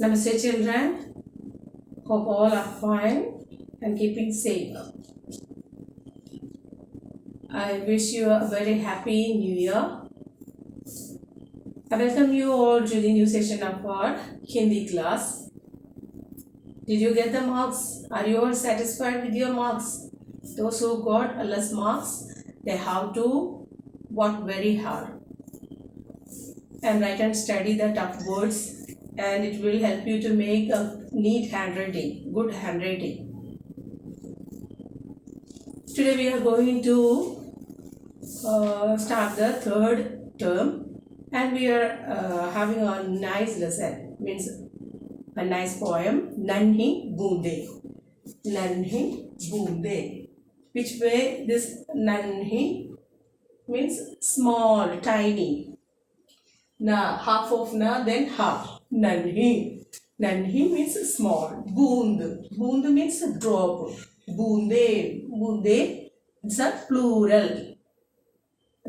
Namaste children, hope all are fine and keeping safe. I wish you a very happy new year. I welcome you all to the new session of our Hindi class. Did you get the marks? Are you all satisfied with your marks? Those who got less marks, they have to work very hard and write and study the tough words, and it will help you to make a neat handwriting, good handwriting. Today we are going to start the third term, and we are having a nice lesson, means a nice poem, Nanhi Boonde. Nanhi Boonde. Which way this Nanhi means small, tiny. Na, half of na, then half. Nanhi. Nanhi means small. Boond. Boond means drop. Boonde. Boonde, it's a plural.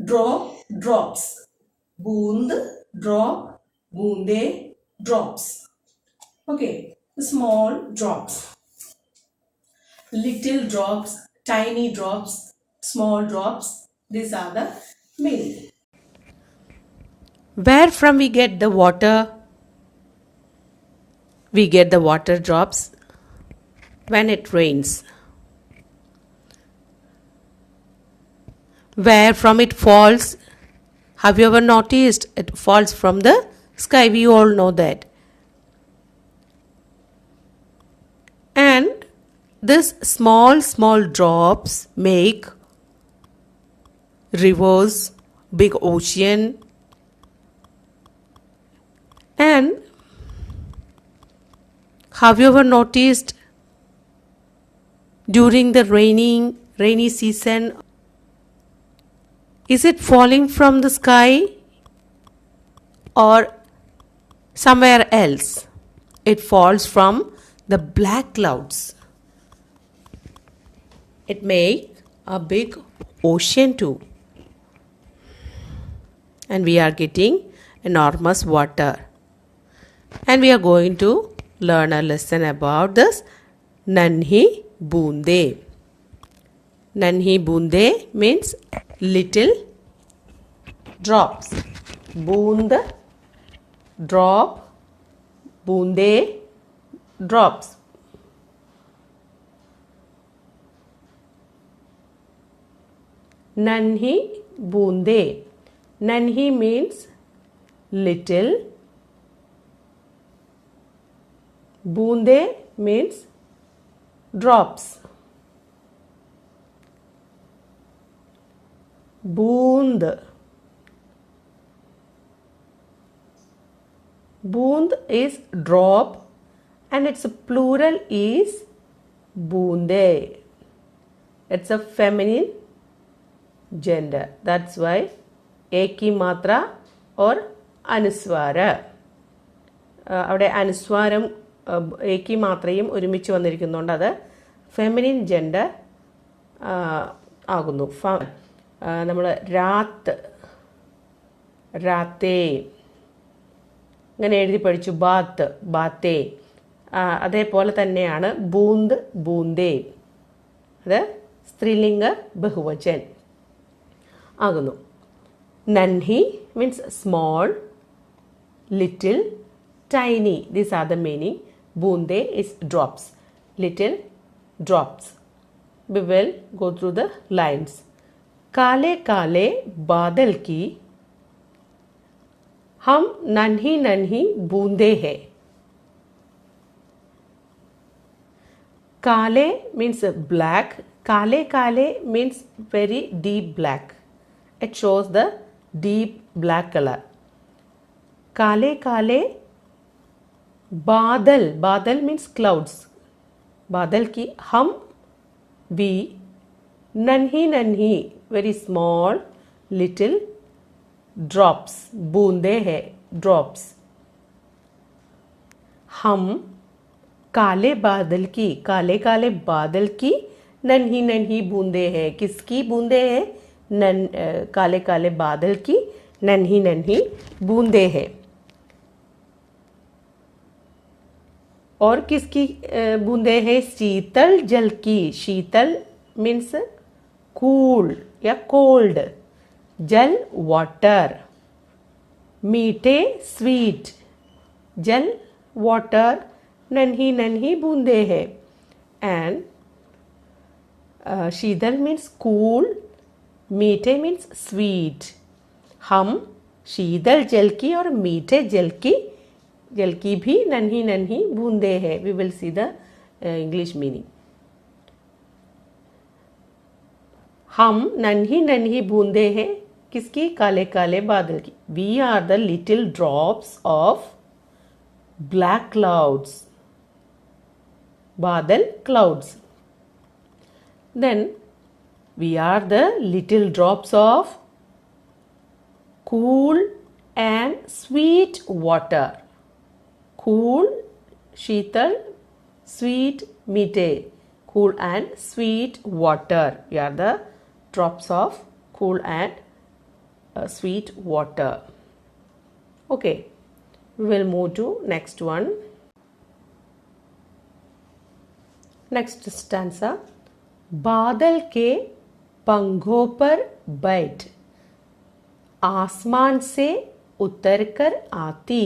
Drop, drops. Boond, drop. Boonde, drops. Okay, small drops. Little drops, tiny drops, small drops. These are the meaning. Where from we get the water? We get the water drops when it rains. Where from it falls? Have you ever noticed it falls from the sky? We all know that. And this small drops make rivers, big ocean, and have you ever noticed during the rainy season, is it falling from the sky or somewhere else? It falls from the black clouds. It makes a big ocean too. And we are getting enormous water. And we are going to learn a lesson about this Nanhi Boonde. Nanhi Boonde means little drops. Boond, drop, boonde, drops. Nanhi Boonde. Nanhi means little. Boonde means drops. Boond. Boond is drop and its plural is boonde. It's a feminine gender. That's why एक की मात्रा और അനുസ്വാര അവിടെ അനുസ്വാരം ഏകി മാത്രയും ഒരുമിച്ച് വന്നിരിക്കുന്നതുകൊണ്ട് അത് feminine gender ആകുന്നു. നമ്മൾ രാത്ത്, രാത്തേ ഇങ്ങനെ എഴുതി പഠിച്ചു. ബാത്ത്, ബാത്തേ. അതേപോലെ തന്നെയാണ് ബൂന്ത്, ബൂന്തേ. അത് സ്ത്രീലിംഗ ബഹുവചൻ ആകുന്നു. Nanhi means small, little, tiny. These are the meaning. Boonde is drops, little drops. We will go through the lines. काले काले बादल की हम नन्ही नन्ही बूंदे हैं. काले means black. काले काले means very deep black. It shows the deep black color. काले काले बादल, बादल means clouds. बादल की हम, we, नन्ही नन्ही very small little drops, बूंदे है drops. हम काले बादल की, काले काले बादल की नन्ही नन्ही बूंदे हैं. किसकी बूंदे हैं? काले काले बादल की नन्ही नन्ही बूंदे हैं. और किसकी बूंदे हैं? शीतल जल की। शीतल मीन्स कूल या कोल्ड। जल वाटर। मीठे स्वीट। जल वाटर, नन्ही नन्ही बूंदे हैं। एंड शीतल मीन्स कूल, मीठे मीन्स स्वीट। हम शीतल जल की और मीठे जल की भी नन्ही नन्ही बूंदे हैं। We will see the English meaning. हम नन्ही नन्ही बूंदे हैं किसकी? काले काले बादल की। We are the little drops of black clouds. बादल, clouds. Then we are the little drops of cool and sweet water. Cool, Sheetal, sweet, मीठे. Cool and sweet water. We are the drops of cool and sweet water. Okay, we will move to next one. Next stanza. बादल के पंखों पर बैठ, आसमान से उतरकर आती,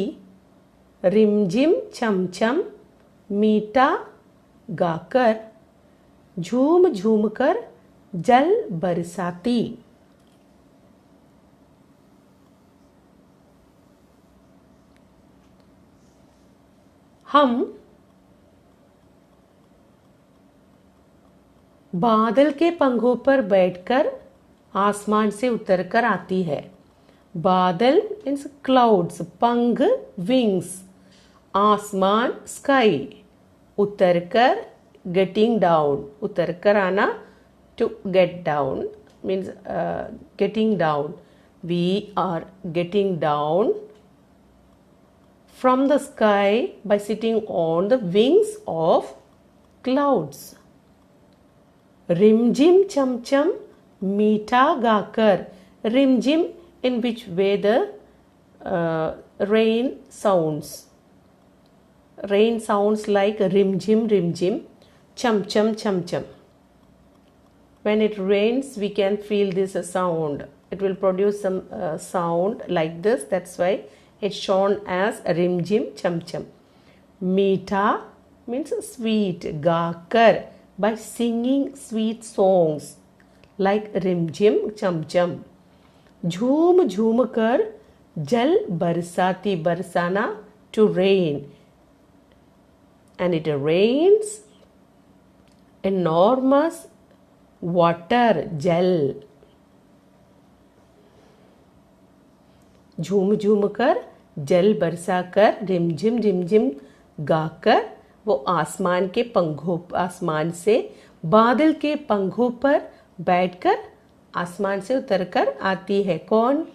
रिमझिम चमचम मीठा गाकर, झूम झूम कर जल बरसाती। हम बादल के पंखों पर बैठकर आसमान से उतरकर आती है। बादल मीन्स क्लाउड्स, पंख विंग्स, आसमान स्काई, उतरकर गेटिंग डाउन, उतरकर आना to get down means getting down. We are getting down from the sky by sitting on the wings of clouds. Rimjim cham cham meeta gakar. Rimjim, in which way the rain sounds. Rain sounds like rimjim rimjim, cham cham cham cham. When it rains, we can feel this sound. It will produce some sound like this. That's why it's shown as rimjim cham cham. Meeta means sweet. Gakar, by singing sweet songs like rimjim cham cham. Jhoom jhoom kar jal barsati, barsana to rain. And it rains enormous water, jal. झूम झूम कर, जल बरसा कर, रिमझिम रिमझिम गाकर, वो आसमान के पंखों, आसमान से बादल के पंखों पर बैठकर आसमान से उतरकर आती है। कौन?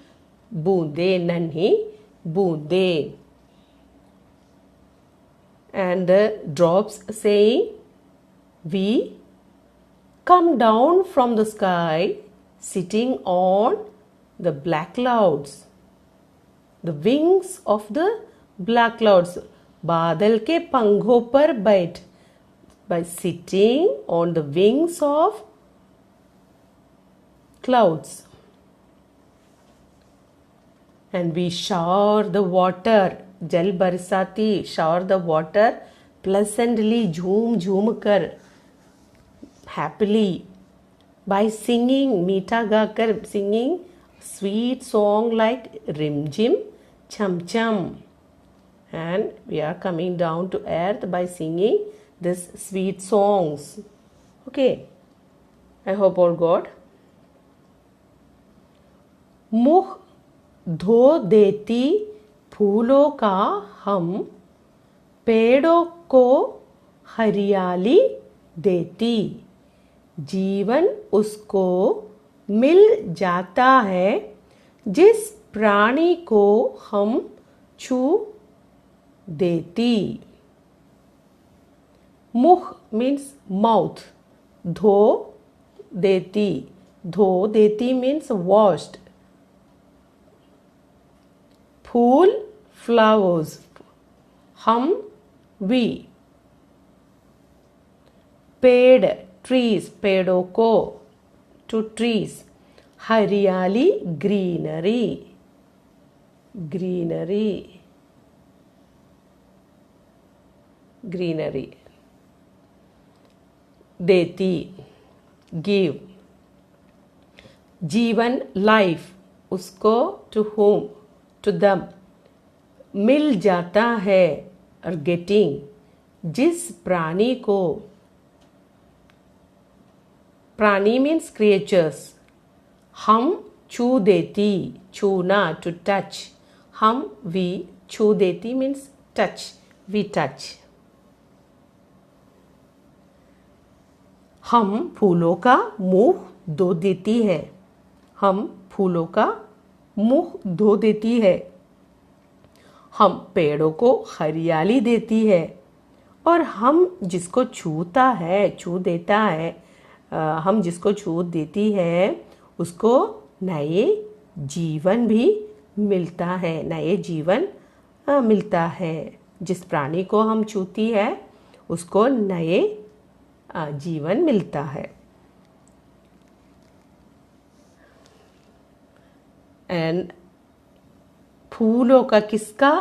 बूंदे, नन्ही बूंदे। And the drops saying, we come down from the sky sitting on the black clouds. The wings of the black clouds. बादल के पंखों पर बैठ, by sitting on the wings of clouds. And we shower the water, जल बरसाती, shower the water pleasantly, झूम झूम कर, happily, by singing, मीठा गाकर, singing sweet song like rimjim cham cham. And we are coming down to earth by singing this sweet songs. Okay, I hope all got. मुख धो देती फूलों का हम, पेड़ों को हरियाली देती, जीवन उसको मिल जाता है जिस प्राणी को हम छू देती। मुख मीन्स माउथ, धो देती, धो देती मीन्स वॉश्ड। फूल फ्लावर्स, हम वी, पेड़ ट्रीज, पेड़ों को, टू ट्रीज. हरियाली ग्रीनरी, ग्रीनरी, ग्रीनरी. देती, गिव. जीवन लाइफ, उसको, टू होम, टू दम. मिल जाता है और गेटिंग, जिस प्राणी को. प्राणी मीन्स क्रिएचर्स. हम छू देती, छूना, टू टच. हम वी, छू देती मीन्स टच, वी टच. हम फूलों का मुंह धो देती है, हम फूलों का मुंह धो देती है. हम पेड़ों को हरियाली देती है, और हम जिसको छूता है, छू देता है, हम जिसको छू देती है उसको नए जीवन भी मिलता है, नए जीवन मिलता है. जिस प्राणी को हम छूती है उसको नए जीवन मिलता है. एंड फूलों का, किसका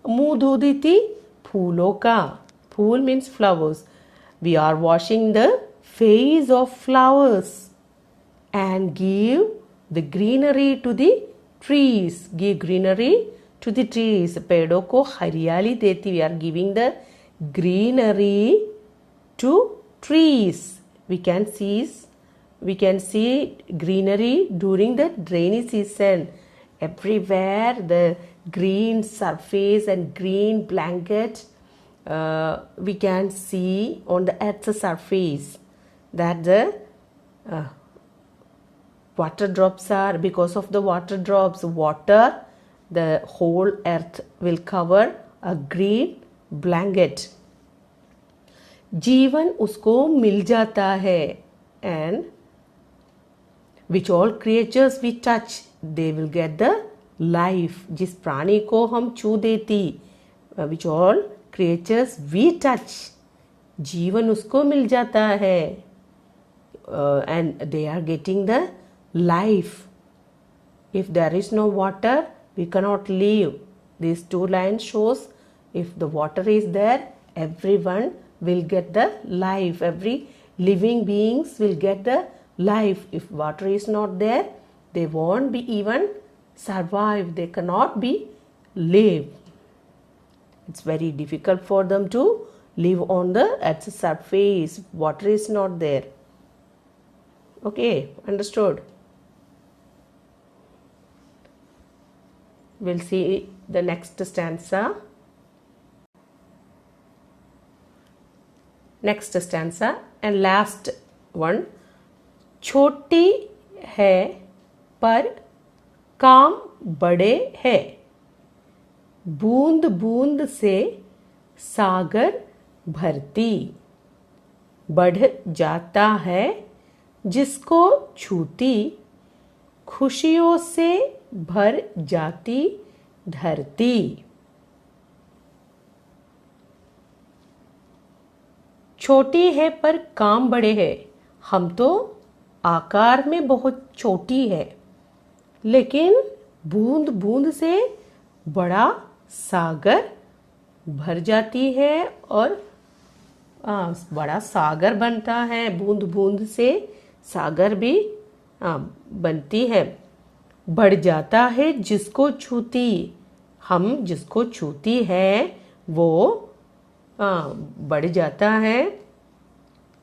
मुंह धो देती? फूलों का. फूल means flowers. We are washing the face of flowers and give the greenery to the trees. Give greenery to the trees. पेड़ों को हरियाली देती. We are giving the greenery to trees. We can see greenery during the rainy season. Everywhere the green surface and green blanket we can see on the earth's surface, that the water drops are, because of the water drops, water, the whole earth will cover a green blanket. जीवन उसको मिल जाता है. And which all creatures we touch, they will get the life. जिस प्राणी को हम छू देती, which all creatures we touch, जीवन उसको मिल जाता है. And they are getting the life. If there is no water, we cannot live. These two lines shows if the water is there, everyone will get the life. Every living beings will get the life. If water is not there, they won't be even survive. They cannot be live. It's very difficult for them to live on the earth's surface. Water is not there. Okay, understood? We'll see the next stanza. Next stanza and last one. छोटी है पर काम बड़े है, बूंद बूंद से सागर भरती. बढ़ जाता है जिसको छूती, खुशियों से भर जाती धरती. छोटी है पर काम बड़े है. हम तो आकार में बहुत छोटी है, लेकिन बूंद बूंद से बड़ा सागर भर जाती है, और बड़ा सागर बनता है. बूंद बूंद से सागर भी बनती है. बढ़ जाता है जिसको छूती. हम जिसको छूती है वो बढ़ जाता है.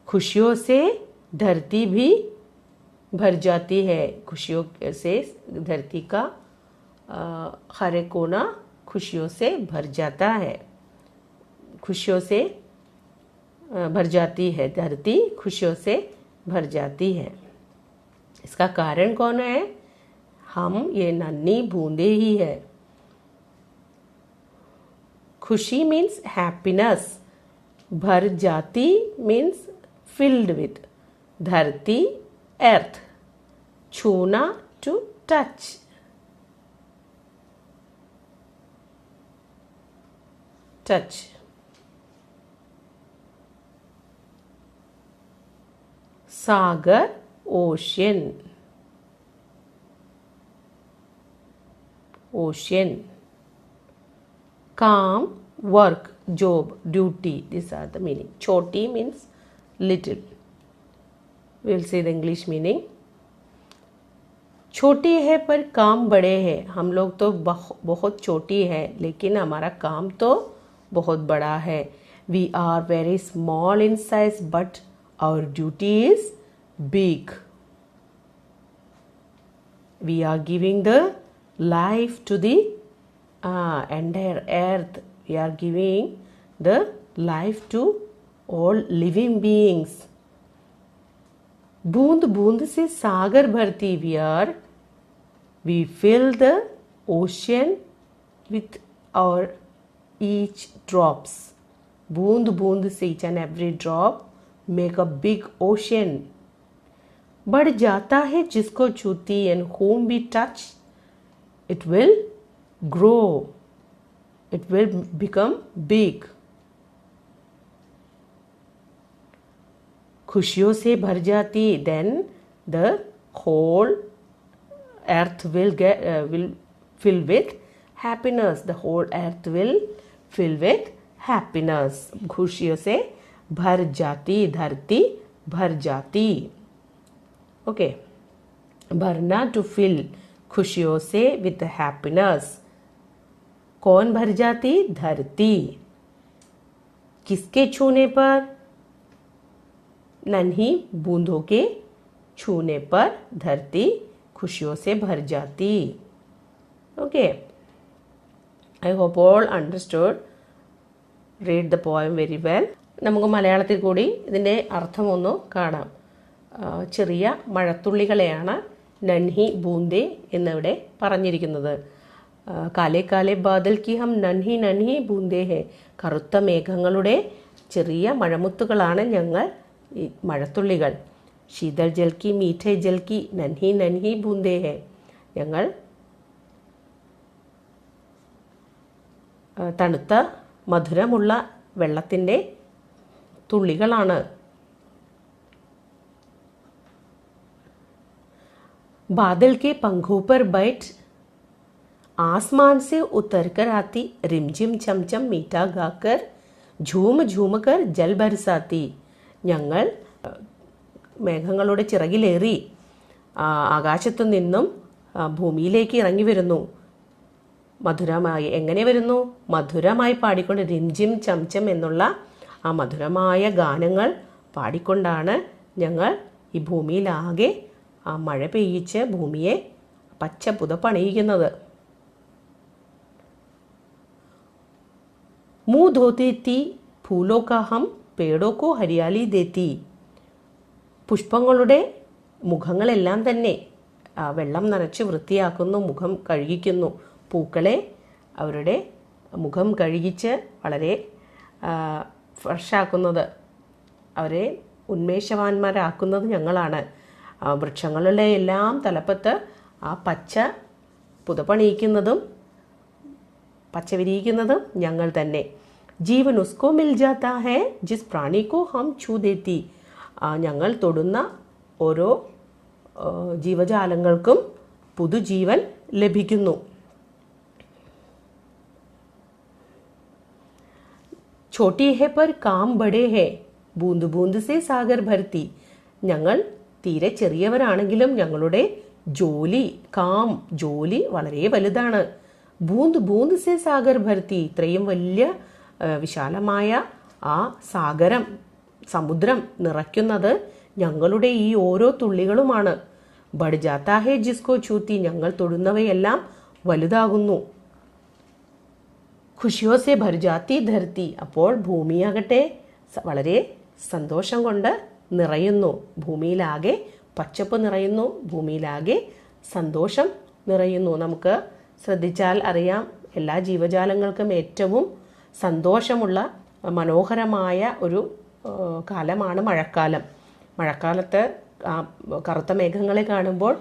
खुशियों से धरती भी भर जाती है. खुशियों से धरती का हर एक कोना खुशियों से भर जाता है. खुशियों से भर जाती है धरती, खुशियों से भर जाती है. इसका कारण कौन है? हम ये नन्ही बूंदे ही है. खुशी मीन्स हैप्पीनेस. भर जाती मीन्स फिल्ड विथ. धरती अर्थ. छूना टू टच. टच. सागर ocean, ocean. Calm, work, job, duty. These are the meaning. Choti means little. We will say the English meaning. छोटी है पर काम बड़े हैं. हम लोग तो बहुत छोटी है लेकिन हमारा काम तो बहुत बड़ा है. We are very small in size but our duty is big. We are giving the life to the entire earth. We are giving the life to all living beings. बूंद बूंद से सागर भरती. We fill the ocean with our each drops. बूंद बूंद से each and every drop make a big ocean. बढ़ जाता है जिसको छूती, and whom we touch it will grow, it will become big. खुशियों से भर जाती, then the whole earth will fill with happiness. The whole earth will fill with happiness. खुशियों से भर जाती, धरती भर जाती. ओके, भरना to fill, खुशियों से with happiness. कौन भर जाती? धरती. किसके छूने पर? नन्ही बूंदों के छूने पर धरती खुशियों से भर जाती. Okay, I hope all understood. Read the poem very well. നമുക്ക് മലയാളത്തിൽ കൂടി ഇതിൻ്റെ അർത്ഥമൊന്ന് കാണാം. ചെറിയ മഴത്തുള്ളികളെയാണ് നൻഹി ബൂന്ദേ എന്നിവിടെ പറഞ്ഞിരിക്കുന്നത്. കാലേ കാലേ ബാദൽ കി ഹം നൻഹി നൻഹി ബൂന്ദേ ഹെ. കറുത്ത മേഘങ്ങളുടെ ചെറിയ മഴമുത്തുകളാണ് ഞങ്ങൾ, ഈ മഴത്തുള്ളികൾ. ശീതൾ ജൽ കി മീഠേ ജൽ കി നൻഹി നൻഹി ബൂന്ദേ ഹെ. ഞങ്ങൾ തണുത്ത മധുരമുള്ള വെള്ളത്തിൻ്റെ തുള്ളികളാണ്. बादल के पंखों पर बैठ आसमान से उतर कर आती, रिमझिम चमचम मीठा गाकर झूम झूम कर जल बरसाती. ഞങ്ങൾ മേഘങ്ങളുടെ ചിറകിലേറി ആകാശത്തു നിന്നും ഭൂമിയിലേക്ക് ഇറങ്ങി വരുന്നു. മധുരമായി എങ്ങനെ വരുന്നു? മധുരമായി പാടിക്കൊണ്ട്, റിംജിം ചംചം എന്നുള്ള ആ മധുരമായ ഗാനങ്ങൾ പാടിക്കൊണ്ടാണ് ഞങ്ങൾ ഈ ഭൂമിയിലാകെ ആ മഴ പെയ്യിച്ച് ഭൂമിയെ പച്ച പുതപ്പണിയിക്കുന്നത്. मुँह धोती थी फूलों का हम पेड़ों को हरियाली देती. പുഷ്പങ്ങളുടെ മുഖങ്ങളെല്ലാം തന്നെ വെള്ളം നനച്ച് വൃത്തിയാക്കുന്നു, മുഖം കഴുകിക്കുന്നു. പൂക്കളെ അവരുടെ മുഖം കഴുകിച്ച് വളരെ ഫ്രഷാക്കുന്നത്, അവരെ ഉന്മേഷവാന്മാരാക്കുന്നത് ഞങ്ങളാണ്. വൃക്ഷങ്ങളുടെ എല്ലാം തലപ്പത്ത് ആ പച്ച പുതപ്പണിയിക്കുന്നതും പച്ച വിരിയിക്കുന്നതും ഞങ്ങൾ തന്നെ. ജീവൻ ഉസ്കോ മിൽ ജാതാ ഹൈ ജിസ് പ്രാണി കോ ഹം ഛൂ ദേത്തി. ഞങ്ങൾ തൊടുന്ന ഓരോ ജീവജാലങ്ങൾക്കും പുതുജീവൻ ലഭിക്കുന്നു. छोटी है पर काम बड़े है, बूंद बूंद से सागर भरती. ഞങ്ങൾ തീരെ ചെറിയവരാണെങ്കിലും ഞങ്ങളുടെ ജോലി വളരെ വലുതാണ്. ബൂന്ത് ബൂന്ത് സെ സാഗർ ഭർത്തി. ഇത്രയും വലിയ വിശാലമായ ആ സമുദ്രം നിറയ്ക്കുന്നത് ഞങ്ങളുടെ ഈ ഓരോ തുള്ളികളുമാണ്. ബഡ് ജാത്താ ഹേ ജിസ്കോ ഛൂത്തി. ഞങ്ങൾ തൊടുന്നവയെല്ലാം വലുതാകുന്നു. ഖുഷിയോ സെ ഭർ ജാത്തി ധർത്തി. അപ്പോൾ ഭൂമിയാകട്ടെ വളരെ സന്തോഷം കൊണ്ട് നിറയുന്നു. ഭൂമിയിലാകെ പച്ചപ്പ് നിറയുന്നു, ഭൂമിയിലാകെ സന്തോഷം നിറയുന്നു. നമുക്ക് ശ്രദ്ധിച്ചാൽ അറിയാം, എല്ലാ ജീവജാലങ്ങൾക്കും ഏറ്റവും സന്തോഷമുള്ള മനോഹരമായ ഒരു കാലമാണ് മഴക്കാലം. മഴക്കാലത്ത് കറുത്ത മേഘങ്ങളെ കാണുമ്പോൾ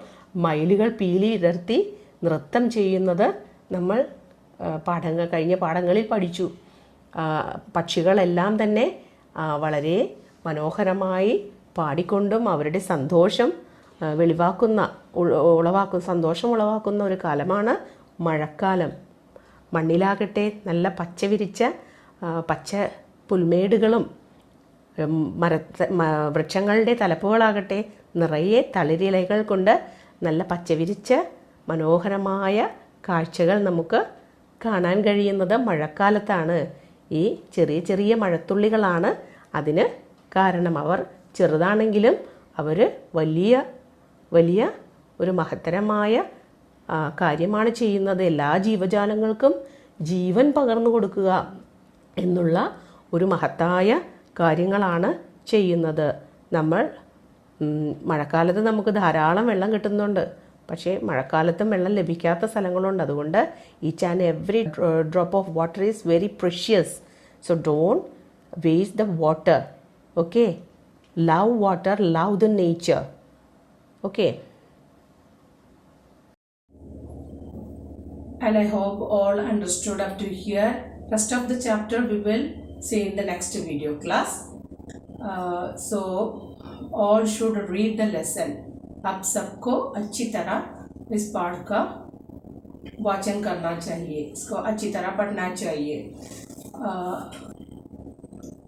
മയിലുകൾ പീലി ഇടർത്തി നൃത്തം ചെയ്യുന്നത് നമ്മൾ കഴിഞ്ഞ പാഠങ്ങളിൽ പഠിച്ചു. പക്ഷികളെല്ലാം തന്നെ വളരെ മനോഹരമായി പാടിക്കൊണ്ടും അവരുടെ സന്തോഷം സന്തോഷം ഉളവാക്കുന്ന ഒരു കാലമാണ് മഴക്കാലം. മണ്ണിലാകട്ടെ നല്ല പച്ച വിരിച്ച പച്ച പുൽമേടുകളും വൃക്ഷങ്ങളുടെ തലപ്പുകളാകട്ടെ നിറയെ തളിരിലകൾ കൊണ്ട് നല്ല പച്ച വിരിച്ച മനോഹരമായ കാഴ്ചകൾ നമുക്ക് കാണാൻ കഴിയുന്നത് മഴക്കാലത്താണ്. ഈ ചെറിയ ചെറിയ മഴത്തുള്ളികളാണ് അതിന് കാരണം. അവർ ചെറുതാണെങ്കിലും അവർ വലിയ വലിയ ഒരു മഹത്തരമായ കാര്യമാണ് ചെയ്യുന്നത്. എല്ലാ ജീവജാലങ്ങൾക്കും ജീവൻ പകർന്നു കൊടുക്കുക എന്നുള്ള ഒരു മഹത്തായ കാര്യങ്ങളാണ് ചെയ്യുന്നത്. മഴക്കാലത്ത് നമുക്ക് ധാരാളം വെള്ളം കിട്ടുന്നുണ്ട്. പക്ഷേ മഴക്കാലത്തും വെള്ളം ലഭിക്കാത്ത സ്ഥലങ്ങളുണ്ട്. അതുകൊണ്ട് each and every drop of water is very precious. So don't waste the water. Okay, love water, love the nature. Okay. And I hope all understood up to here. Rest of the chapter we will see in the next video class. So all should read the lesson. अब सबको अच्छी तरह इस पाठ का वाचन करना चाहिए, इसको अच्छी तरह पढ़ना चाहिए.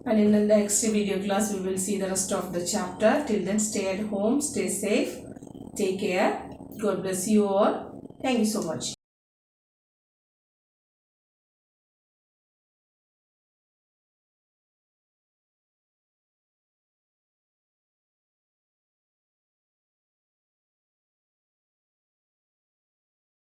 And in the next video class we will see the rest of the chapter. Till then, stay at home, stay safe, take care. God bless you all. Thank you so much.